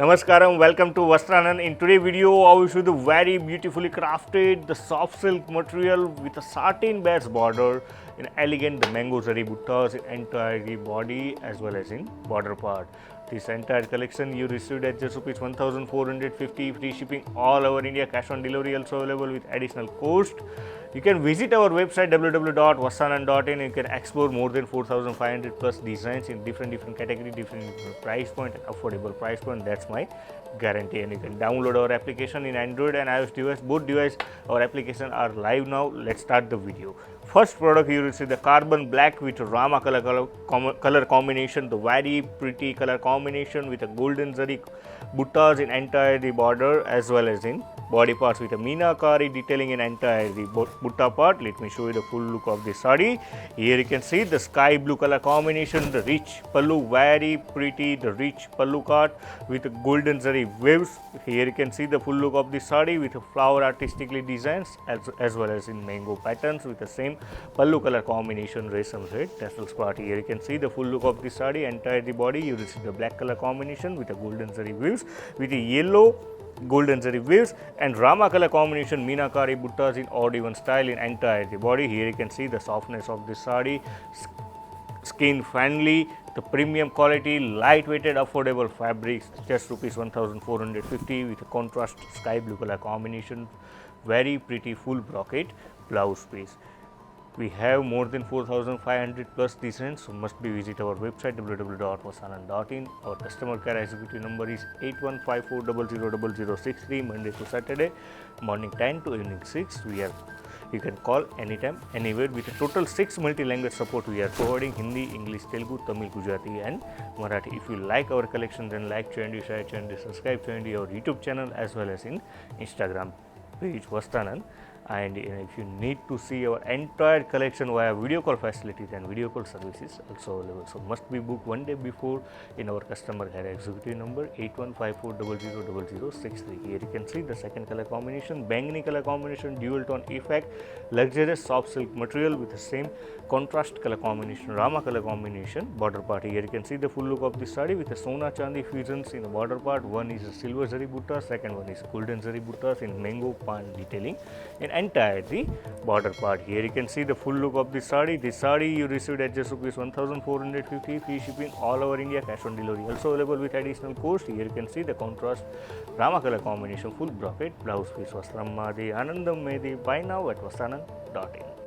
Namaskaram, welcome to Vastranand. In today's video, I will show the very beautifully crafted the soft silk material with a satin base border in elegant the mango zari buttas in entire body as well as in border part. This entire collection you received at just rupees 1450, free shipping all over India, cash on delivery also available with additional cost. You can visit our website www.vastranand.in. You can explore more than 4,500 plus designs in different category, different price point and affordable price point. That's my guarantee. And you can download our application in Android and iOS device. Both devices, our application are live now. Let's start the video. First product you will see the carbon black with Rama color combination, the very pretty color combination with a golden zari buttas in entire the border as well as in body parts with a meenakari detailing in entire the butta part. Let me show you the full look of the saree. Here you can see the sky blue color combination, the rich pallu, very pretty, the rich pallu cut with a golden zari waves. Here you can see the full look of the saree with a flower artistically designs as well as in mango patterns with the same pallu color combination, resham thread tassels part. Here you can see the full look of the saree, entire the body you will see the black color combination with a golden zari waves with a yellow golden zari waves and Rama color combination meenakari buttas in odd even style in entire the body. Here you can see the softness of the saree, skin friendly, the premium quality, lightweighted, affordable fabrics, just rupees 1450 with a contrast sky blue color combination, very pretty full brocade blouse piece. We have more than 4,500 plus designs, so must be visit our website www.vastranand.in. Our customer care executive number is 8154000063 Monday to Saturday, morning 10 to evening 6. You can call anytime, anywhere with a total 6 multi-language support. We are providing Hindi, English, Telugu, Tamil, Gujarati and Marathi. If you like our collection, then like channel, share channel, subscribe channel, our YouTube channel as well as in Instagram page Vastranand. And if you need to see our entire collection via video call facility, then video call service is also available. So must be booked one day before in our customer care executive number 8154000063. Here you can see the second color combination, bangani color combination, dual tone effect, luxurious soft silk material with the same contrast color combination, Rama color combination, border part. Here you can see the full look of the saree with the Sona Chandi fusions in the border part. One is a silver zari butta, second one is golden zari buttas in mango pan detailing in entire the border part. Here you can see the full look of the saree. This saree you received at just rupees 1450, free shipping all over India, cash on delivery also available with additional cost. Here you can see the contrast Rama color combination, full brocade blouse piece. Vasram Madi Anandam Medi. Buy now at vastranand.in.